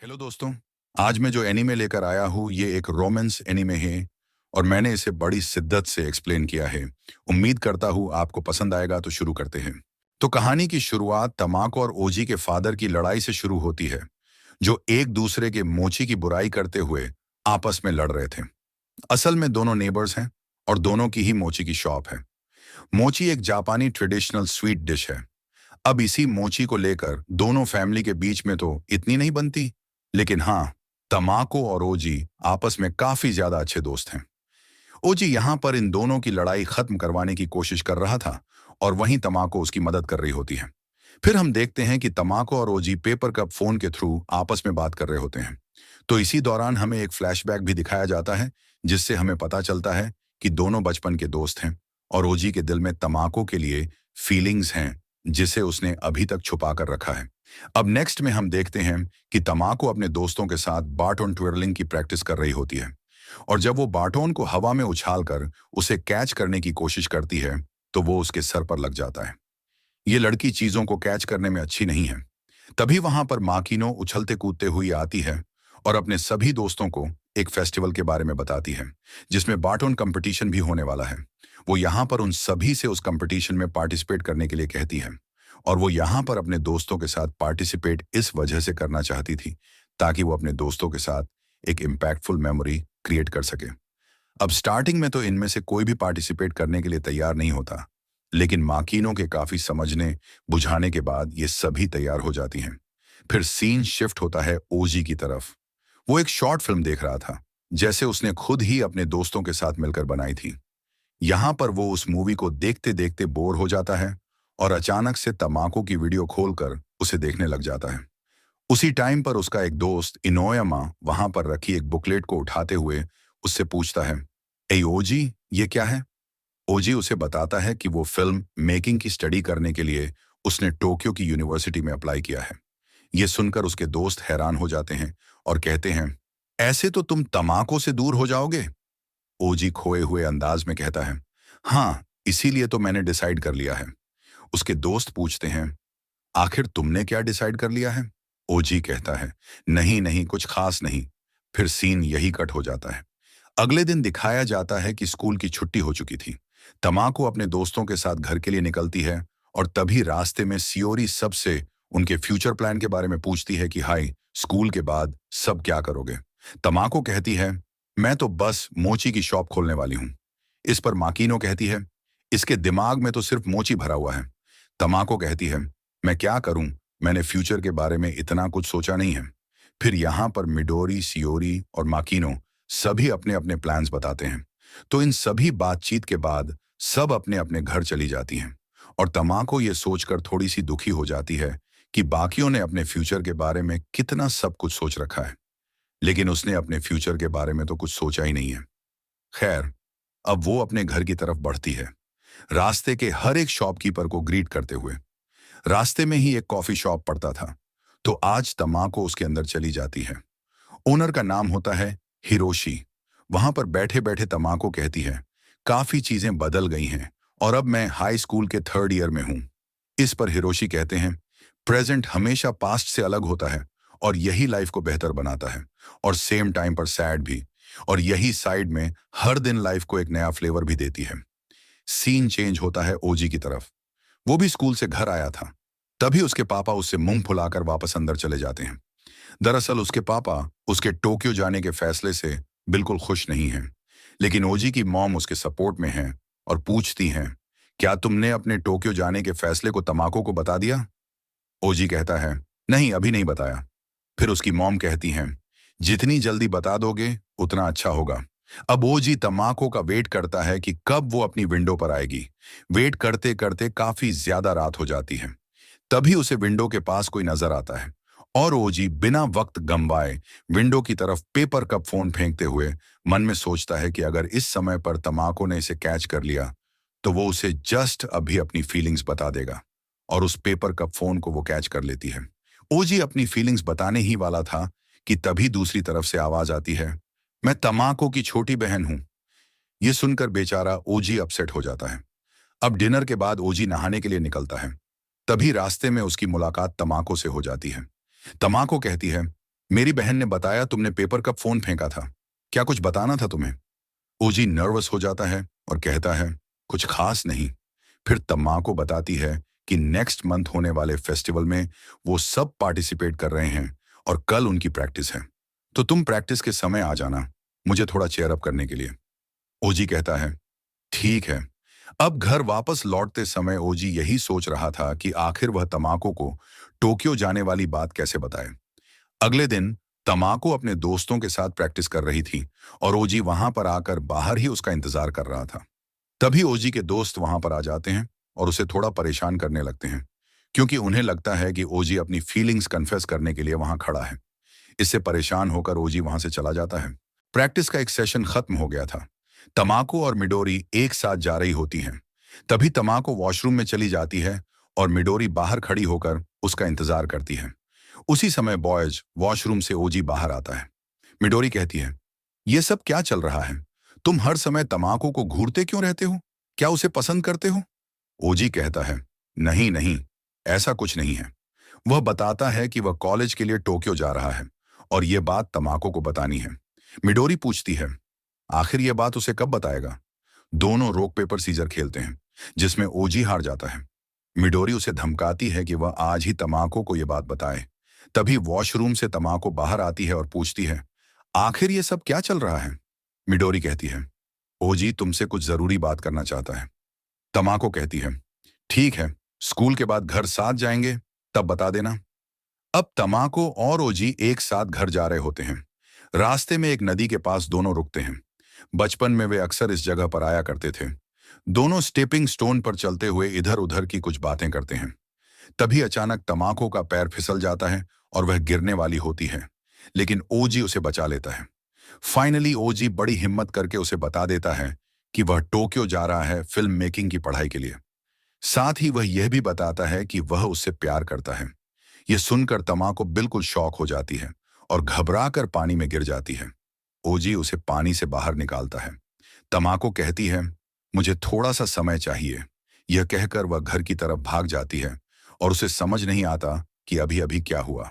Hello दोस्तों। आज मैं जो एनीमे लेकर आया हूँ ये एक रोमांस एनीमे है और मैंने इसे बड़ी शिद्दत से एक्सप्लेन किया है। उम्मीद करता हूँ आपको पसंद आएगा, तो शुरू करते हैं। तो कहानी की शुरुआत तमाको और ओजी के फादर की लड़ाई से शुरू होती है, जो एक दूसरे के मोची की बुराई करते हुए आपस में लड़ रहे थे। असल में दोनों नेबर्स हैं और दोनों की ही मोची की शॉप है। मोची एक जापानी ट्रेडिशनल स्वीट डिश है। अब इसी मोची को लेकर दोनों फैमिली के बीच में तो इतनी नहीं बनती, लेकिन हाँ, तमाको और ओजी आपस में काफी ज्यादा अच्छे दोस्त हैं। ओजी यहाँ पर इन दोनों की लड़ाई खत्म करवाने की कोशिश कर रहा था और वहीं तमाको उसकी मदद कर रही होती है। फिर हम देखते हैं कि तमाको और ओजी पेपर कप फोन के थ्रू आपस में बात कर रहे होते हैं। तो इसी दौरान हमें एक फ्लैशबैक भी दिखाया जाता है, जिससे हमें पता चलता है कि दोनों बचपन के दोस्त हैं और ओजी के दिल में तमाको के लिए फीलिंग्स हैं, जिसे उसने अभी तक छुपा कर रखा है। अब नेक्स्ट में हम देखते हैं कि तमाको अपने दोस्तों के साथ बाटोन ट्विरलिंग की प्रैक्टिस कर रही होती है और जब वो बाटोन को हवा में उछालकर उसे कैच करने की कोशिश करती है, तो वो उसके सर पर लग जाता है। ये लड़की चीजों को कैच करने में अच्छी नहीं है। तभी वहां पर माकिनो उछलते कूदते हुई आती है और अपने सभी दोस्तों को एक फेस्टिवल के बारे में बताती है, जिसमें बाटोन कंपटीशन भी होने वाला है। वो यहाँ पर उन सभी से उस कंपटीशन में पार्टिसिपेट करने के लिए कहती है और वो यहाँ पर अपने दोस्तों के साथ पार्टिसिपेट इस वजह से करना चाहती थी ताकि वो अपने दोस्तों के साथ एक इम्पैक्टफुल मेमोरी क्रिएट कर सके। अब स्टार्टिंग में तो इनमें से कोई भी पार्टिसिपेट करने के लिए तैयार नहीं होता, लेकिन माकिनों के काफी समझने बुझाने के बाद ये सभी तैयार हो जाती हैं। फिर सीन शिफ्ट होता है ओजी की तरफ। वो एक शॉर्ट फिल्म देख रहा था, जैसे उसने खुद ही अपने दोस्तों के साथ मिलकर बनाई थी। यहाँ पर वो उस मूवी को देखते देखते बोर हो जाता है और अचानक से तमाको की वीडियो खोलकर उसे देखने लग जाता है। उसी टाइम पर उसका एक दोस्त इनोयमा वहां पर रखी एक बुकलेट को उठाते हुए उससे पूछता है, ए ओजी, ये क्या है? ओजी उसे बताता है कि वो फिल्म मेकिंग की स्टडी करने के लिए उसने टोक्यो की यूनिवर्सिटी में अप्लाई किया है। ये सुनकर उसके दोस्त हैरान हो जाते हैं और कहते हैं, ऐसे तो तुम तमाको से दूर हो जाओगे। ओजी खोए हुए अंदाज में कहता है, हाँ, इसीलिए तो मैंने डिसाइड कर लिया है। उसके दोस्त पूछते हैं, आखिर तुमने क्या डिसाइड कर लिया है? ओजी कहता है, नहीं नहीं, कुछ खास नहीं। फिर सीन यही कट हो जाता है। अगले दिन दिखाया जाता है कि स्कूल की छुट्टी हो चुकी थी। तमाको अपने दोस्तों के साथ घर के लिए निकलती है और तभी रास्ते में सियोरी सबसे उनके फ्यूचर प्लान के बारे में पूछती है कि हाय, स्कूल के बाद सब क्या करोगे? तमाको कहती है, मैं तो बस मोची की शॉप खोलने वाली हूँ। इस पर माकिनो कहती है, इसके दिमाग में तो सिर्फ मोची भरा हुआ है। तमाको कहती है, मैं क्या करूं, मैंने फ्यूचर के बारे में इतना कुछ सोचा नहीं है। फिर यहाँ पर मिडोरी, सियोरी और माकिनो सभी अपने अपने प्लान्स बताते हैं। तो इन सभी बातचीत के बाद सब अपने अपने घर चली जाती हैं और तमाको ये सोचकर थोड़ी सी दुखी हो जाती है कि बाकियों ने अपने फ्यूचर के बारे में कितना सब कुछ सोच रखा है, लेकिन उसने अपने फ्यूचर के बारे में तो कुछ सोचा ही नहीं है। खैर, अब वो अपने घर की तरफ बढ़ती है, रास्ते के हर एक शॉपकीपर को ग्रीट करते हुए। रास्ते में ही एक कॉफी शॉप पड़ता था, तो आज तमाको उसके अंदर चली जाती है। ओनर का नाम होता है हिरोशी। वहां पर बैठे बैठे तमाको कहती है, काफी चीजें बदल गई हैं और अब मैं हाई स्कूल के थर्ड ईयर में हूं। इस पर हिरोशी कहते हैं, प्रेजेंट हमेशा पास्ट से अलग होता है और यही लाइफ को बेहतर बनाता है और सेम टाइम पर सैड भी। और यही साइड में हर दिन लाइफ को एक नया फ्लेवर भी देती है। सीन चेंज होता है ओजी की तरफ। वो भी स्कूल से घर आया था। तभी उसके पापा उससे मुंह फुलाकर वापस अंदर चले जाते हैं। दरअसल उसके पापा उसके टोक्यो जाने के फैसले से बिल्कुल खुश नहीं हैं, लेकिन ओजी की मॉम उसके सपोर्ट में है और पूछती हैं, क्या तुमने अपने टोक्यो जाने के फैसले को तमाको को बता दिया? ओजी कहता है, नहीं, अभी नहीं बताया। फिर उसकी मॉम कहती हैं, जितनी जल्दी बता दोगे उतना अच्छा होगा। अब ओजी तमाको का वेट करता है कि कब वो अपनी विंडो पर आएगी। वेट करते करते काफी ज्यादा रात हो जाती है। तभी उसे विंडो के पास कोई नजर आता है और ओजी बिना वक्त गंवाए विंडो की तरफ पेपर कप फोन फेंकते हुए मन में सोचता है कि अगर इस समय पर तमाको ने इसे कैच कर लिया तो वो उसे जस्ट अभी अपनी फीलिंग्स बता देगा और उस पेपर कप फोन को वो कैच कर लेती है। ओजी अपनी फीलिंग्स बताने ही वाला था कि तभी दूसरी तरफ से आवाज आती है, मैं तमाको की छोटी बहन हूं। ये सुनकर बेचारा ओजी अपसेट हो जाता है। अब डिनर के बाद ओजी नहाने के लिए निकलता है। तभी रास्ते में उसकी मुलाकात तमाको से हो जाती है। तमाको कहती है, मेरी बहन ने बताया तुमने पेपर कप फोन फेंका था। क्या कुछ बताना था तुम्हें? ओजी नर्वस हो जाता है और कहता है, कुछ खास नहीं। फिर तम्मा को बताती है कि नेक्स्ट मंथ होने वाले फेस्टिवल में वो सब पार्टिसिपेट कर रहे हैं और कल उनकी प्रैक्टिस है। तो तुम प्रैक्टिस के समय आ जाना, मुझे थोड़ा चेयर अप करने के लिए। ओजी कहता है, ठीक है। अब घर वापस लौटते समय ओजी यही सोच रहा था कि आखिर वह तमाको को टोक्यो जाने वाली बात कैसे बताए। अगले दिन तमाको अपने दोस्तों के साथ प्रैक्टिस कर रही थी और ओजी वहां पर आकर बाहर ही उसका इंतजार कर रहा था। तभी ओजी के दोस्त वहां पर आ जाते हैं और उसे थोड़ा परेशान करने लगते हैं, क्योंकि उन्हें लगता है कि ओजी अपनी फीलिंग्स कन्फेस करने के लिए वहां खड़ा है। इससे परेशान होकर ओजी वहां से चला जाता है। प्रैक्टिस का एक सेशन खत्म हो गया था। तमाको और मिडोरी एक साथ जा रही होती हैं। तभी तमाको वॉशरूम में चली जाती है और मिडोरी बाहर खड़ी होकर उसका इंतजार करती है। उसी समय बॉयज वॉशरूम से ओजी बाहर आता है। मिडोरी कहती है, ये सब क्या चल रहा है? तुम हर समय तमाको को घूरते क्यों रहते हो? क्या उसे पसंद करते हो? ओजी कहता है, नहीं नहीं, ऐसा कुछ नहीं है। वह बताता है कि वह कॉलेज के लिए टोक्यो जा रहा है और यह बात तमाको को बतानी है। मिडोरी पूछती है, आखिर यह बात उसे कब बताएगा? दोनों रॉक पेपर सीजर खेलते हैं, जिसमें ओजी हार जाता है। मिडोरी उसे धमकाती है कि वह आज ही तमाको को यह बात बताए। तभी वॉशरूम से तमाको बाहर आती है और पूछती है, आखिर ये सब क्या चल रहा है? मिडोरी कहती है, ओजी तुमसे कुछ जरूरी बात करना चाहता है। तमाको कहती है, ठीक है, स्कूल के बाद घर साथ जाएंगे, तब बता देना। अब तमाको और ओजी एक साथ घर जा रहे होते हैं। रास्ते में एक नदी के पास दोनों रुकते हैं। बचपन में वे अक्सर इस जगह पर आया करते थे। दोनों स्टेपिंग स्टोन पर चलते हुए इधर उधर की कुछ बातें करते हैं। तभी अचानक तमाको का पैर फिसल जाता है और वह गिरने वाली होती है, लेकिन ओजी उसे बचा लेता है। फाइनली ओजी बड़ी हिम्मत करके उसे बता देता है कि वह टोक्यो जा रहा है फिल्म मेकिंग की पढ़ाई के लिए। साथ ही वह यह भी बताता है कि वह उससे प्यार करता है। यह सुनकर तमाको बिल्कुल शॉक हो जाती है और घबरा कर पानी में गिर जाती है। ओजी उसे पानी से बाहर निकालता है। तमाको कहती है, मुझे थोड़ा सा समय चाहिए। यह कहकर वह घर की तरफ भाग जाती है और उसे समझ नहीं आता कि अभी अभी क्या हुआ।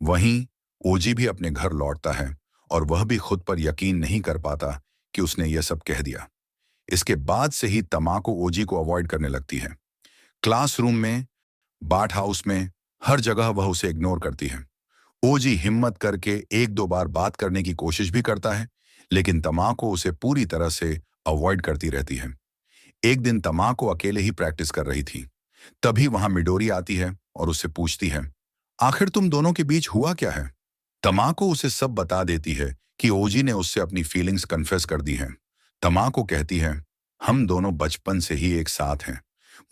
वहीं ओजी भी अपने घर लौटता है और वह भी खुद पर यकीन नहीं कर पाता कि उसने यह सब कह दिया। इसके बाद से ही तमाको ओजी को अवॉइड करने लगती है। क्लासरूम में, बाट हाउस में, हर जगह वह उसे इग्नोर करती है। ओजी हिम्मत करके एक दो बार बात करने की कोशिश भी करता है, लेकिन तमाको उसे पूरी तरह से अवॉइड करती रहती है। एक दिन तमाको अकेले ही प्रैक्टिस कर रही थी। तभी वहां मिडोरी आती है और उससे पूछती है, आखिर तुम दोनों के बीच हुआ क्या है? तमाको उसे सब बता देती है कि ओजी ने उससे अपनी फीलिंग्स कन्फेस कर दी हैं। तमाको कहती है, हम दोनों बचपन से ही एक साथ हैं।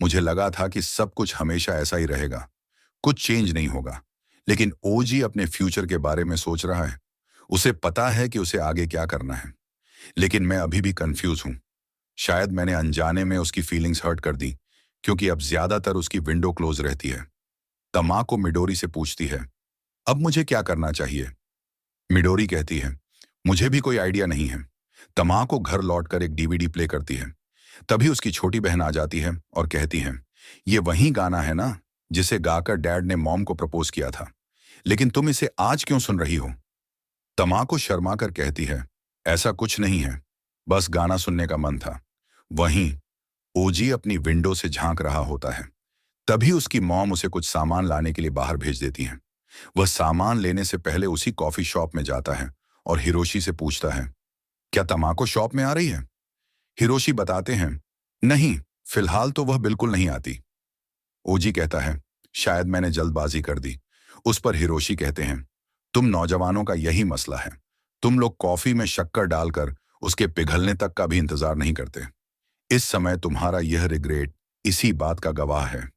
मुझे लगा था कि सब कुछ हमेशा ऐसा ही रहेगा, कुछ चेंज नहीं होगा। लेकिन ओजी अपने फ्यूचर के बारे में सोच रहा है। उसे पता है कि उसे आगे क्या करना है, लेकिन मैं अभी भी कंफ्यूज हूं। शायद मैंने अनजाने में उसकी फीलिंग्स हर्ट कर दी, क्योंकि अब ज्यादातर उसकी विंडो क्लोज रहती है। तमाको मिडोरी से पूछती है, अब मुझे क्या करना चाहिए? मिडोरी कहती है, मुझे भी कोई आइडिया नहीं है। तमाको घर लौटकर एक डीवीडी प्ले करती है। तभी उसकी छोटी बहन आ जाती है और कहती है, ये वही गाना है ना जिसे गाकर डैड ने मॉम को प्रपोज किया था, लेकिन तुम इसे आज क्यों सुन रही हो? तमाको शर्मा कर कहती है, ऐसा कुछ नहीं है, बस गाना सुनने का मन था। वहीं ओजी अपनी विंडो से झांक रहा होता है। तभी उसकी मॉम उसे कुछ सामान लाने के लिए बाहर भेज देती है। वह सामान लेने से पहले उसी कॉफी शॉप में जाता है और हिरोशी से पूछता है, क्या तमाको शॉप में आ रही है? हिरोशी बताते हैं, नहीं, फिलहाल तो वह बिल्कुल नहीं आती। ओजी कहता है, शायद मैंने जल्दबाजी कर दी। उस पर हिरोशी कहते हैं, तुम नौजवानों का यही मसला है। तुम लोग कॉफी में शक्कर डालकर उसके पिघलने तक का भी इंतजार नहीं करते। इस समय तुम्हारा यह रिग्रेट इसी बात का गवाह है।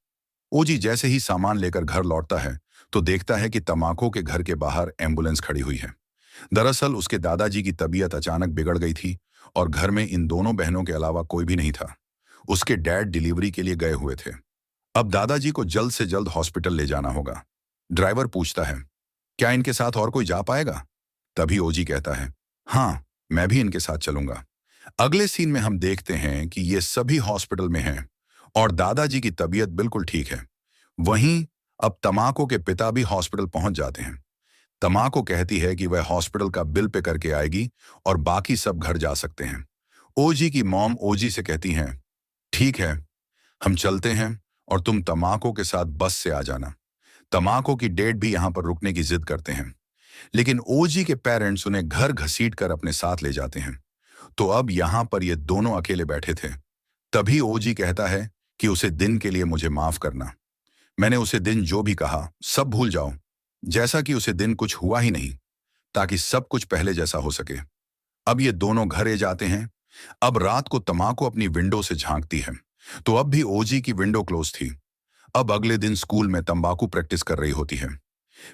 ओजी जैसे ही सामान लेकर घर लौटता है तो देखता है कि तमाको के घर के बाहर एम्बुलेंस खड़ी हुई है। दरअसल उसके दादाजी की तबीयत अचानक बिगड़ गई थी और घर में इन दोनों बहनों के अलावा कोई भी नहीं था। उसके डैड डिलीवरी के लिए गए हुए थे। अब दादाजी को जल्द से जल्द हॉस्पिटल ले जाना होगा। ड्राइवर पूछता है, क्या इनके साथ और कोई जा पाएगा? तभी ओजी कहता है, हाँ, मैं भी इनके साथ चलूंगा। अगले सीन में हम देखते हैं कि ये सभी हॉस्पिटल में हैं और दादाजी की तबीयत बिल्कुल ठीक है। वहीं अब तमाको के पिता भी हॉस्पिटल पहुंच जाते हैं। तमाको कहती है कि वह हॉस्पिटल का बिल पे करके आएगी और बाकी सब घर जा सकते हैं। ओजी की मॉम ओजी से कहती हैं, ठीक है, हम चलते हैं और तुम तमाको के साथ बस से आ जाना। तमाको की डेट भी यहाँ पर रुकने की जिद करते हैं, लेकिन ओजी के पेरेंट्स उन्हें घर घसीट कर अपने साथ ले जाते हैं। तो अब यहाँ पर ये दोनों अकेले बैठे थे। तभी ओजी कहता है कि उसे दिन के लिए मुझे माफ करना। मैंने उसे दिन जो भी कहा सब भूल जाओ, जैसा कि उसे दिन कुछ हुआ ही नहीं, ताकि सब कुछ पहले जैसा हो सके। अब ये दोनों घरे जाते हैं। अब रात को तमाको अपनी विंडो से झांकती है, तो अब भी ओजी की विंडो क्लोज थी। अब अगले दिन स्कूल में तंबाकू प्रैक्टिस कर रही होती है।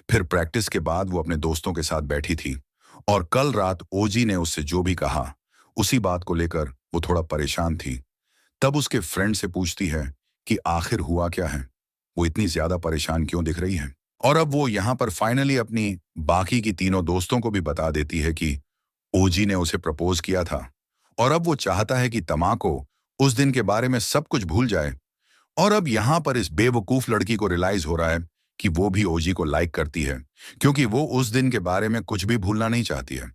फिर प्रैक्टिस के बाद वो अपने दोस्तों के साथ बैठी थी और कल रात ओजी ने उससे जो भी कहा उसी बात को लेकर वो थोड़ा परेशान थी। तब उसके फ्रेंड से पूछती है कि आखिर हुआ क्या है, वो इतनी ज्यादा परेशान क्यों दिख रही है। और अब वो यहाँ पर फाइनली अपनी बाकी की तीनों दोस्तों को भी बता देती है कि ओजी ने उसे प्रपोज किया था और अब वो चाहता है कि तमाको उस दिन के बारे में सब कुछ भूल जाए। और अब यहाँ पर इस बेवकूफ लड़की को रियलाइज हो रहा है कि वो भी ओजी को लाइक करती है, क्योंकि वो उस दिन के बारे में कुछ भी भूलना नहीं चाहती है।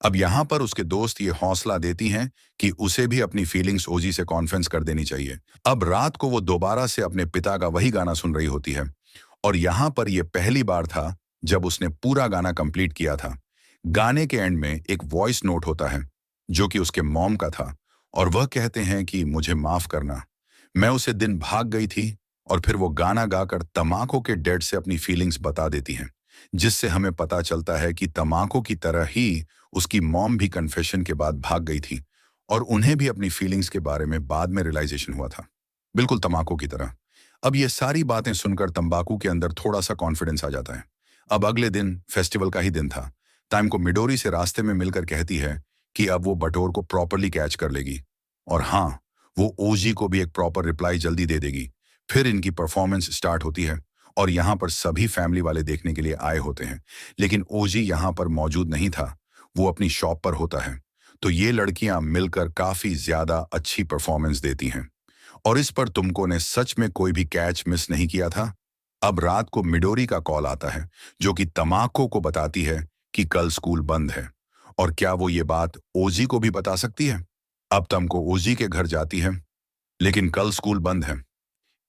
अब यहाँ पर उसके दोस्त ये हौसला देती हैं कि उसे भी अपनी फीलिंग्स ओजी से कॉन्फ्रेंस कर देनी चाहिए। अब रात को वो दोबारा से अपने पिता का वही गाना सुन रही होती है और यहाँ पर यह पहली बार था जब उसने पूरा गाना कंप्लीट किया था। गाने के एंड में एक वॉइस नोट होता है जो कि उसके मॉम का था और वह कहते हैं कि मुझे माफ करना, मैं उसे दिन भाग गई थी। और फिर वो गाना गाकर तमाको के डैड से अपनी फीलिंग्स बता देती हैं, जिससे हमें पता चलता है कि तमाको की तरह ही उसकी मॉम भी कन्फेशन के बाद भाग गई थी और उन्हें भी अपनी फीलिंग्स के बारे में बाद में रियलाइजेशन हुआ था, बिल्कुल तमाको की तरह। अब ये सारी बातें सुनकर तंबाकू के अंदर थोड़ा सा कॉन्फिडेंस आ जाता है। अब अगले दिन फेस्टिवल का ही दिन था। टाइम को मिडोरी से रास्ते में मिलकर कहती है कि अब वो बटोर को प्रॉपरली कैच कर लेगी और हाँ, वो ओजी को भी एक प्रॉपर रिप्लाई जल्दी दे देगी। फिर इनकी परफॉर्मेंस स्टार्ट होती है और यहाँ पर सभी फैमिली वाले देखने के लिए आए होते हैं, लेकिन ओजी यहाँ पर मौजूद नहीं था, वो अपनी शॉप पर होता है। तो ये लड़कियां मिलकर काफी ज्यादा अच्छी परफॉर्मेंस देती हैं और इस पर तुमको ने सच में कोई भी कैच मिस नहीं किया था। अब रात को मिडोरी का कॉल आता है जो कि तमाको को बताती है कि कल स्कूल बंद है और क्या वो ये बात ओजी को भी बता सकती है। अब तमको ओजी के घर जाती है, लेकिन कल स्कूल बंद है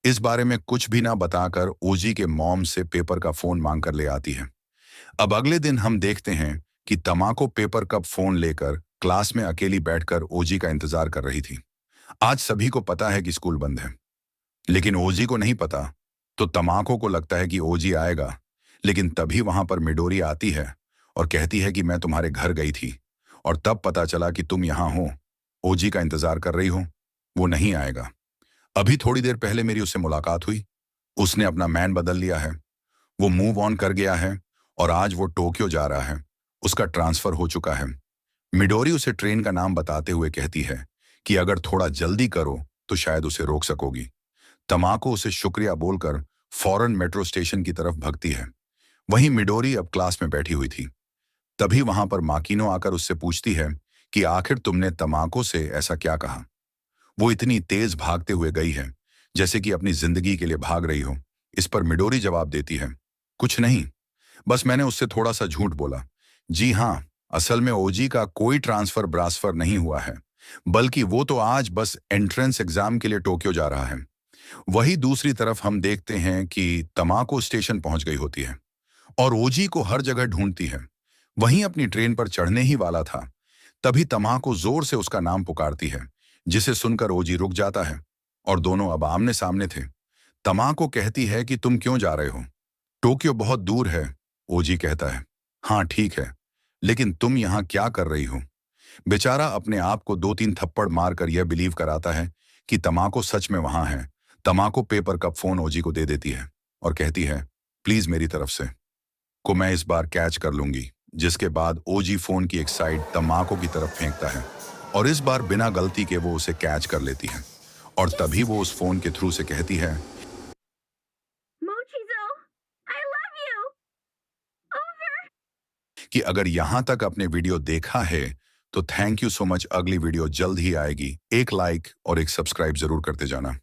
इस बारे में कुछ भी ना बताकर ओजी के मॉम से पेपर का फोन मांग कर ले आती है। अब अगले दिन हम देखते हैं कि तमाको पेपर कप फोन लेकर क्लास में अकेली बैठकर ओजी का इंतजार कर रही थी। आज सभी को पता है कि स्कूल बंद है, लेकिन ओजी को नहीं पता। तो तमाको को लगता है कि ओजी आएगा, लेकिन तभी वहां पर मिडोरी आती है और कहती है कि मैं तुम्हारे घर गई थी और तब पता चला कि तुम यहाँ हो, ओजी का इंतजार कर रही हो, वो नहीं आएगा। अभी थोड़ी देर पहले मेरी उससे मुलाकात हुई, उसने अपना मैन बदल लिया है, वो मूव ऑन कर गया है और आज वो टोक्यो जा रहा है, उसका ट्रांसफर हो चुका है। मिडोरी उसे ट्रेन का नाम बताते हुए कहती है कि अगर थोड़ा जल्दी करो तो शायद उसे रोक सकोगी। तमाको उसे शुक्रिया बोलकर फौरन मेट्रो स्टेशन की तरफ भगती है। वहीं मिडोरी अब क्लास में बैठी हुई थी। तभी वहां पर माकिनो आकर उससे पूछती है कि आखिर तुमने तमाको से ऐसा क्या कहा। वो इतनी तेज भागते हुए गई है जैसे कि अपनी जिंदगी के लिए भाग रही हो। इस पर मिडोरी जवाब देती है, कुछ नहीं, बस मैंने उससे थोड़ा सा झूठ बोला। जी हाँ, असल में ओजी का कोई ट्रांसफर ब्रासफर नहीं हुआ है, बल्कि वो तो आज बस एंट्रेंस एग्जाम के लिए टोक्यो जा रहा है। वही दूसरी तरफ हम देखते हैं कि तमाको स्टेशन पहुंच गई होती है और ओजी को हर जगह ढूंढती है। वहीं अपनी ट्रेन पर चढ़ने ही वाला था, तभी तमाको जोर से उसका नाम पुकारती है, जिसे सुनकर ओजी रुक जाता है और दोनों अब आमने सामने थे। तमाको कहती है कि तुम क्यों जा रहे हो, टोक्यो बहुत दूर है। ओजी कहता है, हाँ ठीक है, लेकिन तुम यहाँ क्या कर रही हो। बेचारा अपने आप को 2-3 थप्पड़ मारकर यह बिलीव कराता है कि तमाको सच में वहां है। तमाको पेपर कप फोन ओजी को दे देती है और कहती है, प्लीज मेरी तरफ से को मैं इस बार कैच कर लूंगी। जिसके बाद ओजी फोन की एक साइड तमाको की तरफ फेंकता है और इस बार बिना गलती के वो उसे कैच कर लेती है और तभी वो उस फोन के थ्रू से कहती है, Mochizo, I love you. Over. कि अगर यहां तक आपने वीडियो देखा है तो थैंक यू सो मच। अगली वीडियो जल्द ही आएगी। एक लाइक और एक सब्सक्राइब जरूर करते जाना।